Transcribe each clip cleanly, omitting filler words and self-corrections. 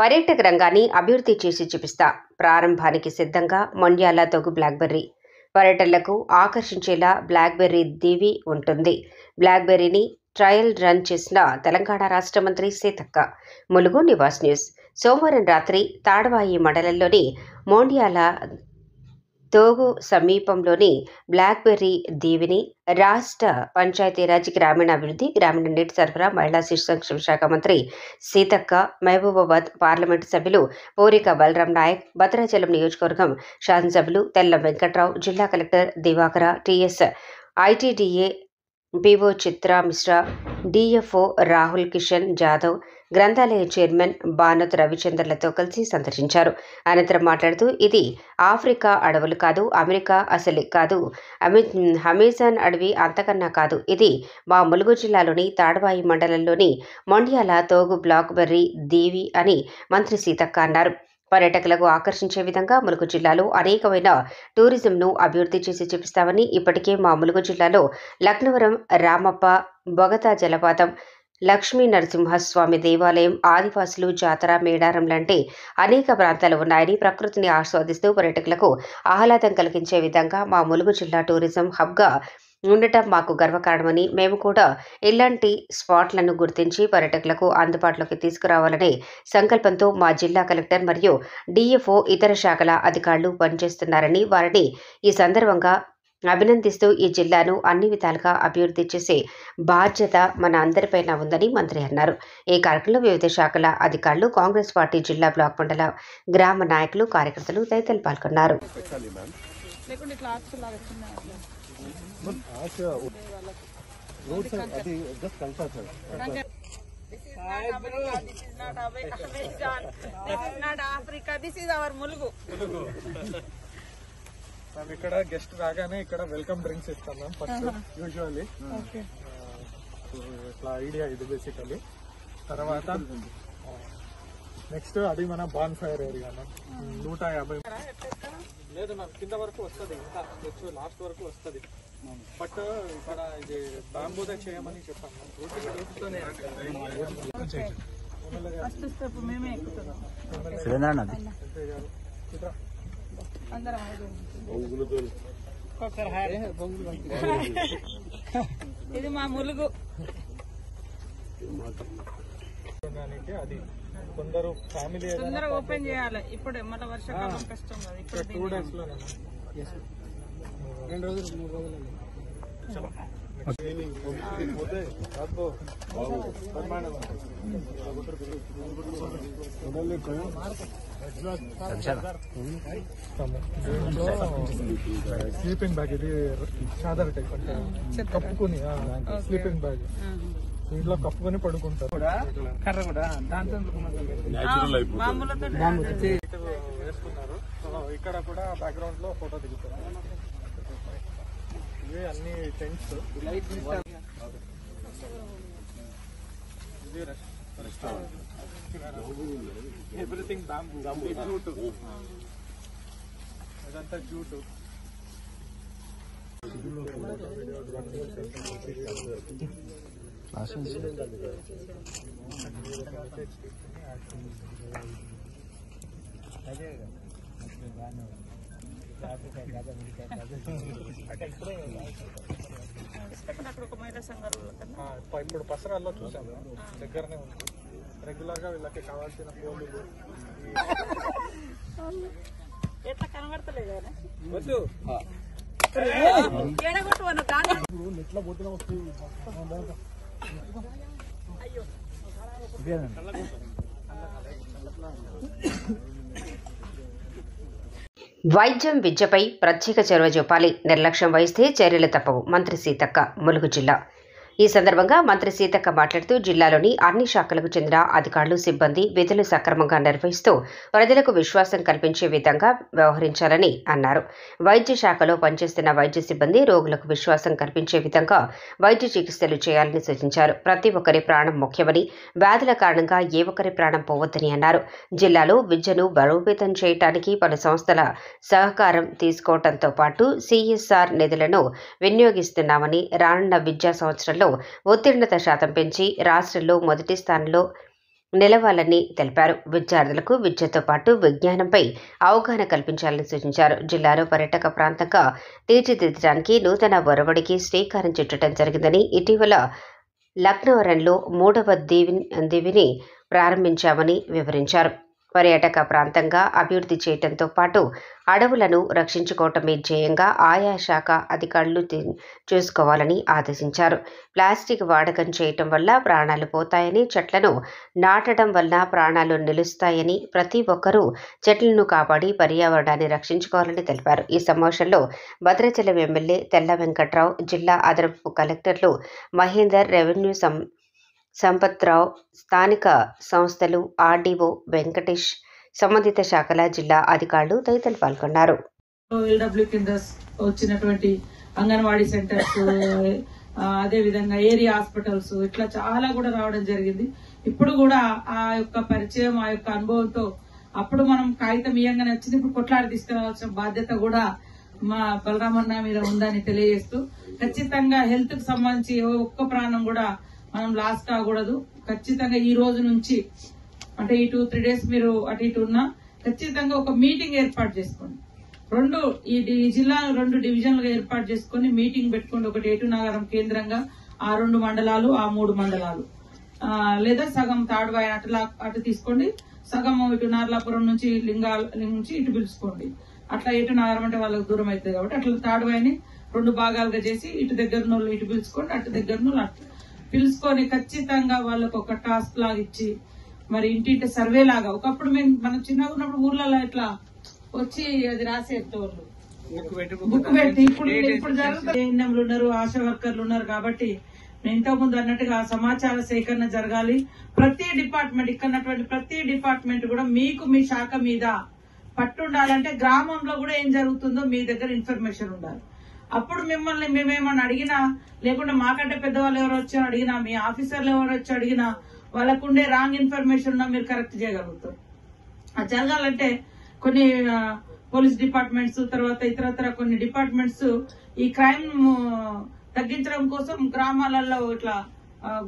పర్యాటక రంగాన్ని అభివృద్ధి చేసి చూపిస్తా. ప్రారంభానికి సిద్ధంగా మొండ్యాల తొగు బ్లాక్బెర్రీ. పర్యటనలకు ఆకర్షించేలా బ్లాక్బెర్రీ దీవి ఉంటుంది. బ్లాక్బెర్రీని ట్రయల్ రన్ చేసిన తెలంగాణ రాష్ట్ర మంత్రి సీతక్క. ములుగు నివాస్ న్యూస్. సోమవారం రాత్రి తాడవాయి మండలంలోని మొండ్యాల తోగు సమీపంలోని బ్లాక్బెర్రీ దీవిని రాష్ట్ర పంచాయతీరాజ్ గ్రామీణాభివృద్ధి, గ్రామీణ నీటి సరఫరా, మహిళా శిశు సంక్షేమ శాఖ మంత్రి సీతక్క, మహబూబాబాద్ పార్లమెంటు సభ్యులు పూరిక బలరాం నాయక్, భద్రాచలం నియోజకవర్గం శాసనసభ్యులు తెల్లం వెంకట్రావు, జిల్లా collector Divakara, TS ITDA PO Chitra Mishra, DFO Rahul Kishan Jadhav, గ్రంథాలయ చైర్మన్ బానత్ రవిచంద్రలతో కలిసి సందర్శించారు. అనంతరం మాట్లాడుతూ, ఇది ఆఫ్రికా అడవులు కాదు, అమెరికా అసలు కాదు, అమెజాన్ అడవి అంతకన్నా కాదు, ఇది మా ములుగు జిల్లాలోని తాడవాయి మండలంలోని మొండ్యాల తోగు బ్లాక్బెర్రీ దీవి అని మంత్రి సీతక్క అన్నారు. పర్యాటకులకు ఆకర్షించే విధంగా ములుగు జిల్లాలో అనేకమైన టూరిజంను అభివృద్ధి చేసి చూపిస్తామని, ఇప్పటికే మా ములుగు జిల్లాలో లక్నవరం రామప్ప, బొగతా జలపాతం, లక్ష్మీ నరసింహస్వామి దేవాలయం, ఆదివాసులు జాతర, మేడారం లాంటి అనేక ప్రాంతాలు ఉన్నాయని, ప్రకృతిని ఆస్వాదిస్తూ పర్యాటకులకు ఆహ్లాదం కలిగించే విధంగా మా ములుగు జిల్లా టూరిజం హబ్గా ఉండటం మాకు గర్వకారణమని, మేము కూడా ఇలాంటి స్పాట్లను గుర్తించి పర్యాటకులకు అందుబాటులోకి తీసుకురావాలనే సంకల్పంతో మా జిల్లా కలెక్టర్ మరియు డిఎఫ్ఓ ఇతర శాఖల అధికారులు పనిచేస్తున్నారని, వారిని ఈ సందర్భంగా అభినందిస్తూ ఈ జిల్లాను అన్ని విధాలుగా అభివృద్ధి చేసే బాధ్యత మన అందరిపైన ఉందని మంత్రి అన్నారు. ఈ కార్యక్రమంలో వివిధ శాఖల అధికారులు, కాంగ్రెస్ పార్టీ జిల్లా బ్లాక్ మండల గ్రామ నాయకులు, కార్యకర్తలు తదితరులు పాల్గొన్నారు. ఇక్కడ గెస్ట్ రాగానే ఇక్కడ వెల్కమ్ డ్రింక్స్ ఇస్తాం మ్యామ్. ఫస్ట్ యూజువల్లీ ఇట్లా ఐడియా ఇది బేసికలీ. తర్వాత నెక్స్ట్ అది మన బాన్ ఫైర్ ఏరియా మ్యామ్. 150 లేదు మ్యామ్, కింద వరకు వస్తుంది, ఇంకా లాస్ట్ వరకు వస్తుంది. బట్ ఇక్కడ ఇది బాంబూదే చేయమని చెప్పాను ఇది మా ములుగు. అది కొందరు ఫ్యామిలీ తొందరగా ఓపెన్ చేయాలి. ఇప్పుడు మళ్ళీ వర్షాకాలం కష్టం కదా. ఇప్పుడు 2 days లోనే 2 రోజులు 3 రోజులు స్లీపింగ్ బ్యాగ్. ఇది చాదర్ టైప్ అంటే కప్పుకుని స్లీపింగ్ బ్యాగ్. ఇంట్లో కప్పుకొని పడుకుంటారు. కర్ర కూడా దాంతో వేసుకున్నారు. ఇక్కడ కూడా బ్యాక్గ్రౌండ్ లో ఫోటో దిగుతారు. ఇవే అన్ని టెంట్స్. ఎవ్రీథింగ్ బ్యాంబూ, జూట్, ఇదంతా జూట్. ఇప్పుడు పసరాల్లో చూసాము, దగ్గరనే ఉంది. రెగ్యులర్ గా వీళ్ళకి కావాల్సిన ఫోన్లు ఎట్లా కనబడతలేదు వద్దు. ఎట్లా పోతున్నా వస్తుంది. వైద్యం, విద్యపై ప్రత్యేక చొరవ చూపాలి. నిర్లక్ష్యం వహిస్తే చర్యలు తప్పవు. మంత్రి సీతక్క, ములుగు జిల్లా. ఈ సందర్భంగా మంత్రి సీతక్క మాట్లాడుతూ, జిల్లాలోని అన్ని శాఖలకు చెందిన అధికారులు, సిబ్బంది విధులు సక్రమంగా నిర్వహిస్తూ ప్రజలకు విశ్వాసం కల్పించే విధంగా వ్యవహరించాలని అన్నారు. వైద్య శాఖలో పనిచేస్తున్న వైద్య సిబ్బంది రోగులకు విశ్వాసం కల్పించే విధంగా వైద్య చికిత్సలు చేయాలని సూచించారు. ప్రతి ఒక్కరి ప్రాణం ముఖ్యమని, వ్యాధుల కారణంగా ఏ ఒక్కరి ప్రాణం పోవద్దని అన్నారు. జిల్లాలో విద్యను బలోపేతం చేయడానికి పలు సంస్థల సహకారం తీసుకోవడంతో పాటు సిఎస్ఆర్ నిధులను వినియోగిస్తున్నామని, రానున్న విద్యా సంవత్సరంలో ఉత్తీర్ణత శాతం పెంచి రాష్ట్రంలో మొదటి స్థానంలో నిలవాలని తెలిపారు. విద్యార్థులకు విద్యతో పాటు విజ్ఞానంపై అవగాహన కల్పించాలని సూచించారు. జిల్లాలో పర్యాటక ప్రాంతంగా తీర్చిదిద్దడానికి నూతన ఒరవడికి శ్రీకారం చుట్టడం జరిగిందని, ఇటీవల లక్నవరంలో 3వ దివిని ప్రారంభించామని వివరించారు. పర్యాటక ప్రాంతంగా అభివృద్ధి చేయడంతో పాటు అడవులను రక్షించుకోవటమే ధ్యేయంగా ఆయా శాఖ అధికారులు చూసుకోవాలని ఆదేశించారు. ప్లాస్టిక్ వాడకం చేయటం వల్ల ప్రాణాలు పోతాయని, చెట్లను నాటడం వల్ల ప్రాణాలు నిలుస్తాయని, ప్రతి ఒక్కరూ చెట్లను కాపాడి పర్యావరణాన్ని రక్షించుకోవాలని తెలిపారు. ఈ సమావేశంలో భద్రాచలం ఎమ్మెల్యే తెల్ల వెంకట్రావు, జిల్లా అదనపు కలెక్టర్లు మహేందర్, రెవెన్యూ సంపత్రావు, స్థానిక సంస్థలు ఆర్డీఓ వెంకటేష్, సంబంధిత శాఖల జిల్లా అధికారులు తదితరులు పాల్గొన్నారు. ఎల్డబ్ల్యూ కింద వచ్చినటువంటి అంగన్వాడీ సెంటర్స్, అదే విధంగా ఏరియా హాస్పిటల్స్, ఇట్లా చాలా కూడా రావడం జరిగింది. ఇప్పుడు కూడా ఆ యొక్క పరిచయం, ఆ యొక్క అనుభవంతో అప్పుడు మనం కాగితం ఇయ్యంగానే వచ్చింది, ఇప్పుడు కొట్లాడి తీసుకురావాల్సిన బాధ్యత కూడా మా బలరామన్న మీద ఉందని తెలియజేస్తూ, ఖచ్చితంగా హెల్త్ కు సంబంధించి ఒక్క ప్రాణం కూడా మనం లాస్ కాకూడదు. ఖచ్చితంగా ఈ రోజు నుంచి అంటే ఈ 2-3 డేస్ మీరు అటు ఇటు ఉన్నా ఖచ్చితంగా ఒక మీటింగ్ ఏర్పాటు చేసుకోండి. ఈ జిల్లాను 2 డివిజన్లుగా ఏర్పాటు చేసుకుని మీటింగ్ పెట్టుకోండి. ఒకటి ఏటునాగరం కేంద్రంగా ఆ 2 మండలాలు, ఆ 3 మండలాలు, లేదా సగం తాడువాయి అటు తీసుకోండి, సగం ఇటు నార్లాపురం నుంచి లింగాల నుంచి ఇటు పిలుచుకోండి. అట్లా ఏటునాగరం అంటే వాళ్ళకి దూరం అవుతుంది కాబట్టి అట్లా తాడువాయిని 2 భాగాలుగా చేసి ఇటు దగ్గర ఇటు పిలుచుకోండి, అటు దగ్గర అటు పిలుచుకొని ఖచ్చితంగా వాళ్ళకు ఒక టాస్క్ లాగా ఇచ్చి, మరి ఇంటింటి సర్వే లాగా, ఒకప్పుడు మనం చిన్నగా ఉన్నప్పుడు ఊర్లలో ఇట్లా వచ్చి అది రాసేటోళ్ళు బుక్ పెట్టి, ఇప్పుడు జరుగుతుంది. ఉన్నారు, ఆశా వర్కర్లు ఉన్నారు కాబట్టి నేను ఇంతకుముందు అన్నట్టుగా సమాచార సేకరణ జరగాలి. ప్రతి డిపార్ట్మెంట్, ఇక్కడ ప్రతి డిపార్ట్మెంట్ కూడా మీకు మీ శాఖ మీద పట్టుండాలంటే గ్రామంలో కూడా ఏం జరుగుతుందో మీ దగ్గర ఇన్ఫర్మేషన్ ఉండాలి. అప్పుడు మిమ్మల్ని మేమేమన్నా అడిగినా, లేకుంటే మాకంటే పెద్దవాళ్ళు ఎవరు వచ్చి అడిగినా, మీ ఆఫీసర్లు ఎవరు వచ్చి అడిగినా, వాళ్ళకుండే రాంగ్ ఇన్ఫర్మేషన్ ఉన్నా మీరు కరెక్ట్ చేయగలుగుతారు. అది జరగాలంటే కొన్ని పోలీస్ డిపార్ట్మెంట్స్, తర్వాత ఇతరత్ర కొన్ని డిపార్ట్మెంట్స్ ఈ క్రైమ్ తగ్గించడం కోసం గ్రామాలలో ఇట్లా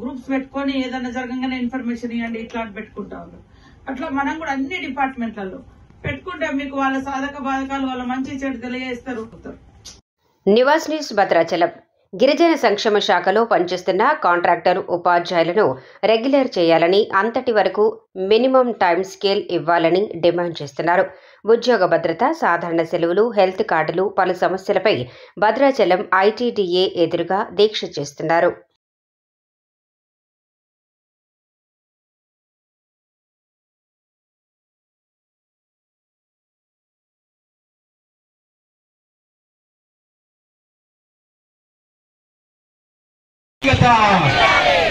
గ్రూప్స్ పెట్టుకొని ఏదైనా జరగంగానే ఇన్ఫర్మేషన్ ఇవ్వండి ఇట్లాంటి పెట్టుకుంటా ఉన్నారు. అట్లా మనం కూడా అన్ని డిపార్ట్మెంట్లలో పెట్టుకుంటే మీకు వాళ్ళ సాధక బాధకాలు, వాళ్ళ మంచి చెడు తెలియజేస్తారు. నివాస్ న్యూస్ భద్రాచలం. గిరిజన సంక్షేమ శాఖలో పనిచేస్తున్న కాంట్రాక్టర్ ఉపాధ్యాయులను రెగ్యులర్ చేయాలని, అంతటి వరకు మినిమం టైమ్ స్కేల్ ఇవ్వాలని డిమాండ్ చేస్తున్నారు. ఉద్యోగ భద్రత, సాధారణ సెలవులు, హెల్త్ కార్డులు, పలు సమస్యలపై భద్రాచలం ఐటీడీఏ ఎదురుగా దీక్ష చేస్తున్నారు.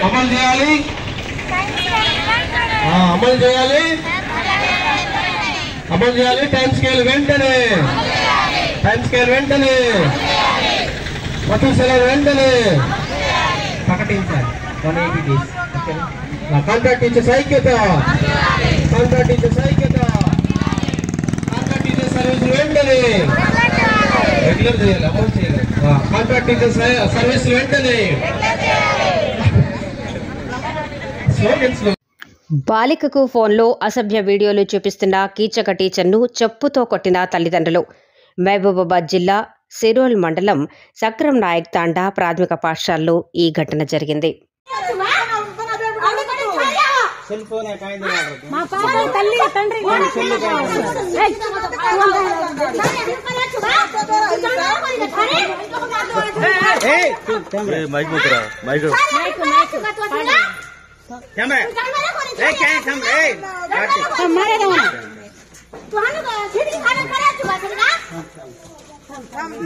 అమలు చేయాలి, అమలు చేయాలి. టైం స్కేల్ వెంటనే, మొత్తం సెలవు వెంటనే ప్రకటించాలి. 180 days. కాంట్రాక్ట్ టీచర్స్ ఐక్యత, కాంట్రాక్ట్ టీచర్స్ సర్వీసులు వెంటనే రెగ్యులర్ చేయాలి, అమలు చేయాలి. కాంట్రాక్ట్ టీచర్ సర్వీసులు వెంటనే. బాలికకు ఫోన్లో అసభ్య వీడియోలు చూపిస్తున్న కీచక టీచర్ను చెప్పుతో కొట్టిన తల్లిదండ్రులు. మహబూబాబాద్ జిల్లా సిరోల్ మండలం సక్రం నాయక్ తాండా ప్రాథమిక పాఠశాలలో ఈ ఘటన జరిగింది.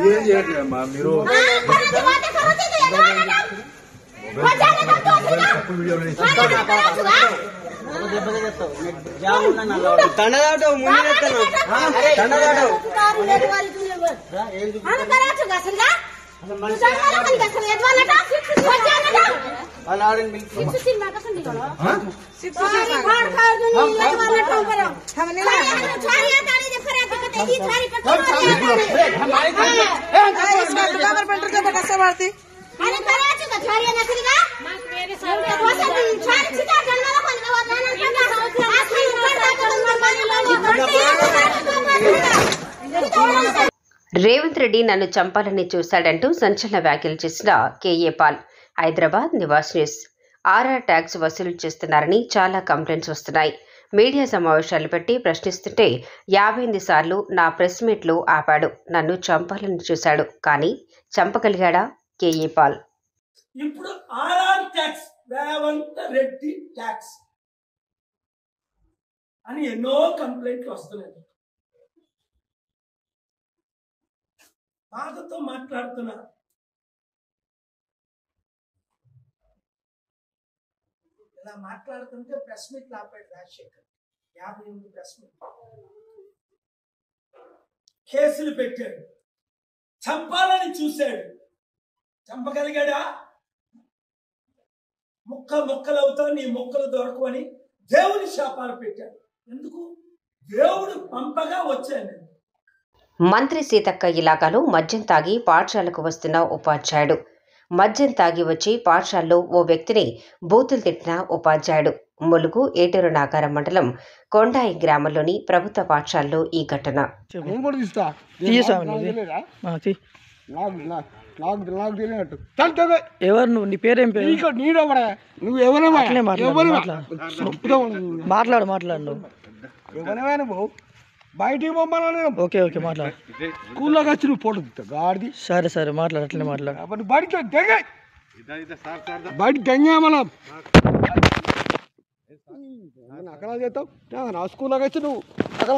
ఏం చేయట్లేమ్మా మీరు, రేవంత్ రెడ్డి నన్ను చంపాలని చూశాడంటూ సంచలన వ్యాఖ్యలు చేసిన KA Paul. Hyderabad Nivas news. RR tax వసూలు చేస్తున్నారని చాలా కంప్లైంట్స్ వస్తున్నాయి. మీడియా సమావేశాలు పెట్టి ప్రశ్నిస్తుంటే 58 సార్లు నా ప్రెస్ మీట్లు ఆపాడు. నన్ను చంపాలని చూశాడు, కానీ చంపగలిగాడా? కేఏ పాల్. ఇప్పుడు RR tax, Revanth Reddy tax అని ఎన్నో కంప్లైంట్లు వస్తున్నాయి. బాధతో మాట్లాడుతున్నా. ఇలా మాట్లాడుతుంటే ప్రెస్ మీట్ ఆపాడు రాజశేఖర్. 58 ప్రెస్ మీట్, కేసులు పెట్టాడు, చంపాలని చూశాడు. చంపగలిగాడా? ముక్కలవుతావు, నీ ముక్కలు దొరకవని దేవుని శాపాలు పెట్టాడు. ఎందుకు? దేవుడు పంపగా వచ్చాను. మంత్రి సీతక్క ఇలాకాలో మద్యం తాగి పాఠశాలకు వస్తున్న ఉపాధ్యాయుడు. మద్యం తాగి వచ్చి పాఠశాలలో ఓ వ్యక్తిని బూతులు తిట్టిన ఉపాధ్యాయుడు. ములుగు ఏటూరు నాగారం మండలం కొండాయి గ్రామంలోని ప్రభుత్వ పాఠశాలలో ఈ ఘటన. ఎవరు నువ్వు? నీ పేరేం పేరు? నువ్వు ఎవరమ్మా? మాట్లాడు నువ్వు బయటికి పంపాలని. ఓకే మాట్లాడు. స్కూల్లోకి వచ్చి నువ్వు ఫోటో దిగుతావు గాడిది. సరే మాట్లాడు, అట్లనే మాట్లాడు. బయట దెంగా మనం అక్కడ చేస్తావు. నా స్కూల్లోకి వచ్చి నువ్వు అక్కడ